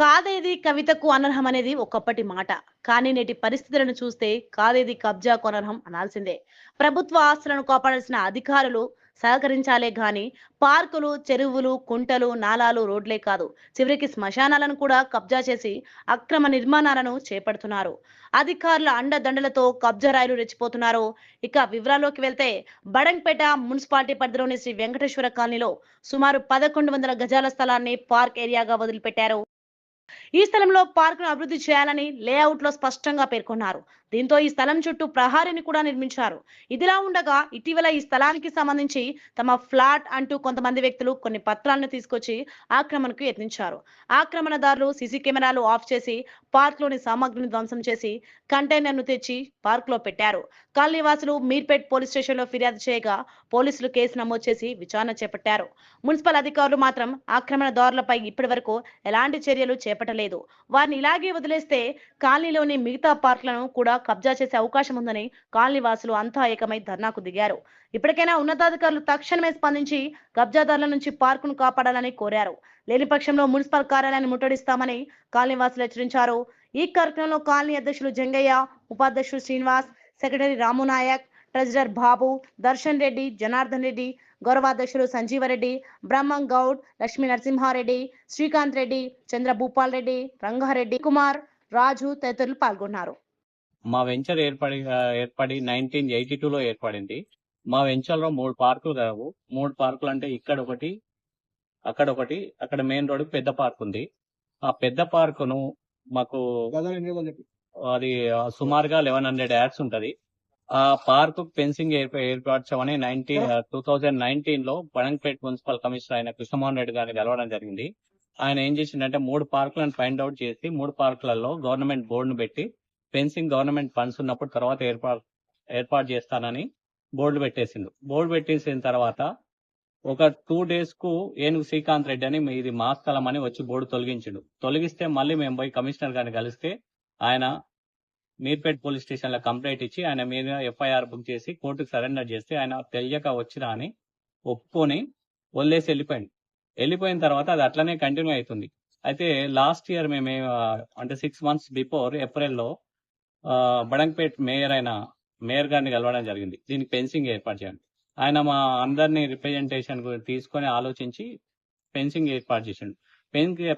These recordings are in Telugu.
కాదేది కవితకు అనర్హమనేది ఒకప్పటి మాట. కానీ నేటి పరిస్థితులను చూస్తే కాదేది కబ్జాకు అనర్హం అనాల్సిందే. ప్రభుత్వ ఆస్తులను కాపాడాల్సిన అధికారులు సహకరించాలే గాని పార్కులు, చెరువులు, కుంటలు, నాలాలు, రోడ్లే కాదు చివరికి శ్మశానాలను కూడా కబ్జా చేసి అక్రమ నిర్మాణాలను చేపడుతున్నారు. అధికారుల అండదండలతో కబ్జా రాయలు రెచ్చిపోతున్నారు. ఇక వివరాల్లోకి వెళ్తే బడంగ్పేట మున్సిపాలిటీ పరిధిలోని శ్రీ వెంకటేశ్వర కాలనీలో సుమారు 1100 గజాల స్థలాన్ని పార్క్ ఏరియాగా వదిలిపెట్టారు. ఈ స్థలంలో పార్కును అభివృద్ధి చేయాలని లేఅవుట్ లో స్పష్టంగా పేర్కొన్నారు. దీంతో ఈ స్థలం చుట్టూ ప్రహారీని కూడా నిర్మించారు. ఇదిలా ఉండగా ఇటీవల ఈ స్థలానికి సంబంధించి తమ ఫ్లాట్ అంటూ కొంతమంది వ్యక్తులు కొన్ని పత్రాలను తీసుకొచ్చి ఆక్రమణకు యత్నించారు. ఆక్రమణదారులు సీసీ కెమెరాలు ఆఫ్ చేసి పార్క్ లోని సామాగ్రిని ధ్వంసం చేసి కంటైనర్ ను తెచ్చి పార్క్ లో పెట్టారు. కాలనీవాసులు మీర్పేట్ పోలీస్ స్టేషన్ లో ఫిర్యాదు చేయగా పోలీసులు కేసు నమోదు చేసి విచారణ చేపట్టారు. మున్సిపల్ అధికారులు మాత్రం ఆక్రమణదారులపై ఇప్పటి వరకు ఎలాంటి చర్యలు చేపట్టలేదు. వారిని ఇలాగే వదిలేస్తే కాలనీలోని మిగతా పార్కులను కూడా కబ్జా చేసే అవకాశం ఉందని కాలనీ వాసులు అంతా ఏకమై ధర్నాకు దిగారు. ఇప్పటికైనా ఉన్నతాధికారులు తక్షణమే స్పందించి కబ్జాదారుల నుంచి పార్కును కాపాడాలని కోరారు. లేని పక్షంలో మున్సిపల్ కార్యాలయాన్ని ముట్టడిస్తామని కాలనీ వాసులు హెచ్చరించారు. ఈ కార్యక్రమంలో కాలనీ అధ్యక్షులు జంగయ్య, ఉపాధ్యక్షుడు శ్రీనివాస్, సెక్రటరీ రామునాయక్, ట్రెజరర్ బాబు, దర్శన్ రెడ్డి, జనార్దన్ రెడ్డి, గౌరవాధ్యక్షులు సంజీవరెడ్డి, బ్రహ్మం గౌడ్, లక్ష్మీ నరసింహారెడ్డి, శ్రీకాంత్ రెడ్డి, చంద్రభూపాల్ రెడ్డి, రంగారెడ్డి, కుమార్, రాజు తదితరులు పాల్గొన్నారు. మా వెంచర్ ఏర్పడి 1982లో ఏర్పడింది. మా వెంచర్ లో 3 పార్కులు కలవు. 3 పార్కులు అంటే ఇక్కడ ఒకటి, అక్కడ మెయిన్ రోడ్ పెద్ద పార్క్ ఉంది. ఆ పెద్ద పార్కును మాకు అది సుమారుగా 1100 యార్డ్స్ ఉంటది. ఆ పార్క్ ఫెన్సింగ్ ఏర్పరచమని 2019 లో బడంగ్పేట్ మున్సిపల్ కమిషనర్ అయిన కృష్ణమోహన్ రెడ్డి గారిని కలవడం జరిగింది. ఆయన ఏం చేసిందంటే 3 పార్కులను ఫైండ్ అవుట్ చేసి 3 పార్కులలో గవర్నమెంట్ బోర్డును పెట్టి ఫెన్సింగ్ గవర్నమెంట్ ఫండ్స్ ఉన్నప్పుడు తర్వాత ఏర్పాటు చేస్తానని బోర్డు పెట్టేసిండు. బోర్డు పెట్టేసిన తర్వాత ఒక 2 days కు ఏనుగు శ్రీకాంత్ రెడ్డి అని ఇది మా స్థలం అని వచ్చి బోర్డు తొలగించిండు. తొలగిస్తే మళ్ళీ మేము పోయి కమిషనర్ గారిని కలిస్తే ఆయన మీర్పేట్ పోలీస్ స్టేషన్ లో కంప్లైంట్ ఇచ్చి ఆయన మీద ఎఫ్ఐఆర్ బుక్ చేసి కోర్టుకు సరెండర్ చేస్తే ఆయన తెలియక వచ్చినా అని ఒప్పుకొని వదిలేసి వెళ్ళిపోయిన తర్వాత అది అట్లనే కంటిన్యూ అవుతుంది. అయితే లాస్ట్ ఇయర్ మేము అంటే 6 months బిఫోర్ ఏప్రిల్లో బడంగ్పేట్ మేయర్ గారిని కలవడం జరిగింది. దీనికి ఫెన్సింగ్ ఏర్పాటు చేయండి. ఆయన మా అందరినీ రిప్రజెంటేషన్ తీసుకొని ఆలోచించి ఫెన్సింగ్ ఏర్పాటు చేసిండు.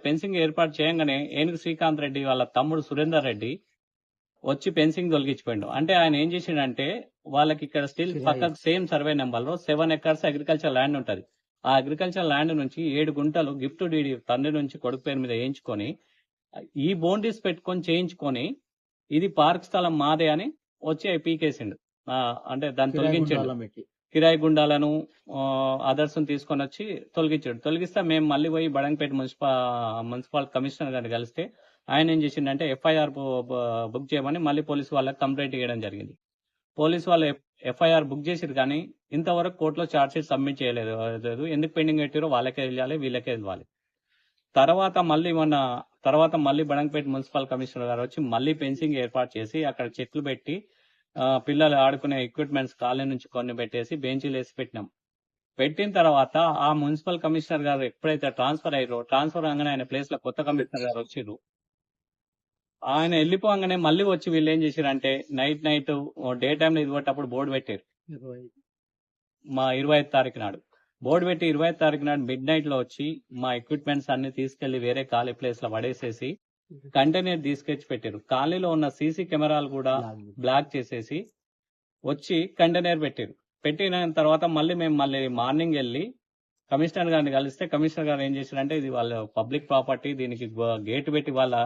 ఫెన్సింగ్ ఏర్పాటు చేయగానే ఏనుగు శ్రీకాంత్ రెడ్డి వాళ్ళ తమ్ముడు సురేందర్ రెడ్డి వచ్చి ఫెన్సింగ్ తొలగించిపోయిండు. అంటే ఆయన ఏం చేసిండంటే వాళ్ళకి ఇక్కడ స్టిల్ పక్కకు సేమ్ సర్వే నెంబర్ లో 7 acres అగ్రికల్చర్ ల్యాండ్ ఉంటది. ఆ అగ్రికల్చర్ ల్యాండ్ నుంచి 7 గుంటలు గిఫ్ట్ డీడీ తండ్రి నుంచి కొడుకు పేరు మీద వేయించుకొని ఈ బౌండరీస్ పెట్టుకొని చేయించుకొని ఇది పార్క్ స్థలం మాదే అని వచ్చి పీకేసిండు. అంటే దాన్ని తొలగించాడు. కిరాయి గుండాలను అదర్స్ తీసుకొని వచ్చి తొలగించాడు. తొలగిస్తే మేము మళ్ళీ పోయి బడంగ్పేట మున్సిపల్ కమిషనర్ గారిని కలిస్తే ఆయన ఏం చేసిండంటే ఎఫ్ఐఆర్ బుక్ చేయమని మళ్ళీ పోలీసు వాళ్ళకి కంప్లైంట్ ఇవ్వడం జరిగింది. పోలీసు వాళ్ళు ఎఫ్ఐఆర్ బుక్ చేసిరు కానీ ఇంతవరకు కోర్టులో ఛార్జ్ షీట్ సబ్మిట్ చేయలేదు. ఎందుకు పెండింగ్ పెట్టారో వాళ్ళకే వెళ్ళాలి, వీళ్ళకే ఇవ్వాలి. తర్వాత మళ్ళీ బడంగ్పేట మున్సిపల్ కమిషనర్ గారు వచ్చి మళ్ళీ ఫెన్సింగ్ ఏర్పాటు చేసి అక్కడ చెట్లు పెట్టి పిల్లలు ఆడుకునే ఎక్విప్మెంట్స్ కాలనీ నుంచి కొన్ని పెట్టేసి బెంచీలు వేసి పెట్టినాం. పెట్టిన తర్వాత ఆ మున్సిపల్ కమిషనర్ గారు ఎప్పుడైతే ట్రాన్స్ఫర్ అవగానే ఆయన ప్లేస్ లో కొత్త కమిషనర్ గారు వచ్చిర్రు. ఆయన వెళ్ళిపోగానే మళ్ళీ వచ్చి వీళ్ళు ఏం చేశారంటే నైట్ డే టైమ్ లో ఇది కొట్టేటప్పుడు బోర్డు పెట్టారు. మా 25వ తారీఖు నాడు బోర్డు పెట్టి 25వ తారీఖు నాడు మిడ్ నైట్ లో వచ్చి మా ఎక్విప్మెంట్స్ అన్ని తీసుకెళ్లి వేరే ఖాళీ ప్లేస్ లో పడేసేసి కంటైనర్ తీసుకొచ్చి పెట్టారు. ఖాళీలో ఉన్న సీసీ కెమెరాలు కూడా బ్లాక్ చేసేసి వచ్చి కంటైనర్ పెట్టారు. పెట్టిన తర్వాత మళ్ళీ మార్నింగ్ వెళ్ళి కమిషనర్ గారిని కలిస్తే కమిషనర్ గారు ఏం చేశారంటే ఇది వాళ్ళ పబ్లిక్ ప్రాపర్టీ, దీనికి గేట్ పెట్టి వాళ్ళ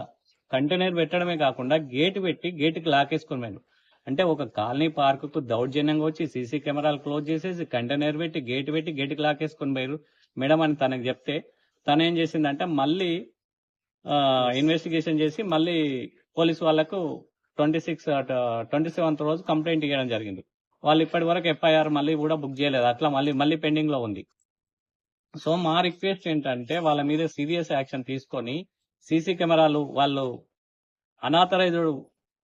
కంటైనర్ పెట్టడమే కాకుండా గేటుకి లాకేసుకుని పోయారు. అంటే ఒక కాలనీ పార్కుకు దౌర్జన్యంగా వచ్చి సీసీ కెమెరాలు క్లోజ్ చేసేసి కంటైనర్ పెట్టి గేటుకి లాకేసుకుని పోయారు మేడం అని తనకు చెప్తే తను ఏం చేసిందంటే మళ్ళీ ఇన్వెస్టిగేషన్ చేసి మళ్ళీ పోలీసు వాళ్లకు 27th రోజు కంప్లైంట్ ఇవ్వడం జరిగింది. వాళ్ళు ఇప్పటి వరకు ఎఫ్ఐఆర్ మళ్ళీ కూడా బుక్ చేయలేదు. అట్లా మళ్ళీ పెండింగ్ లో ఉంది. సో మా రిక్వెస్ట్ ఏంటంటే వాళ్ళ మీద సీరియస్ యాక్షన్ తీసుకొని సీసీ కెమెరాలు వాళ్ళు అనాథరైజ్డ్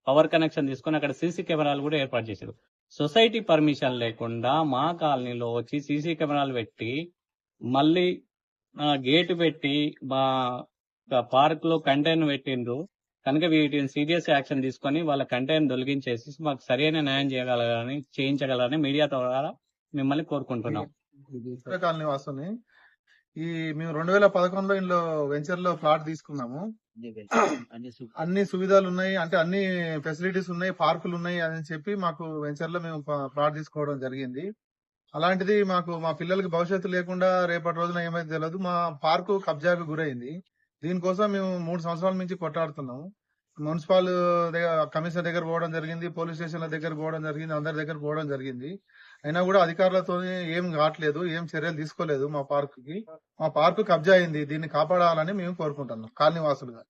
పవర్ కనెక్షన్ తీసుకొని అక్కడ సీసీ కెమెరాలు కూడా ఏర్పాటు చేశారు. సొసైటీ పర్మిషన్ లేకుండా మా కాలనీలో వచ్చి సీసీ కెమెరాలు పెట్టి మళ్ళీ గేటు పెట్టి మా పార్క్ లో కంటైనర్ పెట్టిండ్రు కనుక వీటిని సీరియస్ యాక్షన్ తీసుకొని వాళ్ళ కంటైనర్ తొలగించేసి మాకు సరైన న్యాయం చేయించగలరని మీడియా ద్వారా మిమ్మల్ని కోరుకుంటున్నాం. కాలనీ వాసుని ఈ మేము 2011లో ఇందులో వెంచర్ లో ప్లాట్ తీసుకున్నాము. అన్ని సువిధాలు ఉన్నాయి, అంటే అన్ని ఫెసిలిటీస్ ఉన్నాయి, పార్కులు ఉన్నాయి అని చెప్పి మాకు వెంచర్ లో మేము ప్లాట్ తీసుకోవడం జరిగింది. అలాంటిది మాకు మా పిల్లలకి భవిష్యత్తు లేకుండా రేపటి రోజున ఏమైతే తెలియదు. మా పార్కు కబ్జాకు గురైంది. దీనికోసం మేము 3 సంవత్సరాల నుంచి కొట్టాడుతున్నాము. మున్సిపల్ కమిషనర్ దగ్గర పోవడం జరిగింది, పోలీస్ స్టేషన్ల దగ్గర పోవడం జరిగింది, అందరి దగ్గర పోవడం జరిగింది. అయినా కూడా అధికారులతో ఏం కావట్లేదు, ఏం చర్యలు తీసుకోలేదు. మా పార్కు కబ్జా అయింది. దీన్ని కాపాడాలని మేము కోరుకుంటున్నాం కాలనీ వాసులుగా.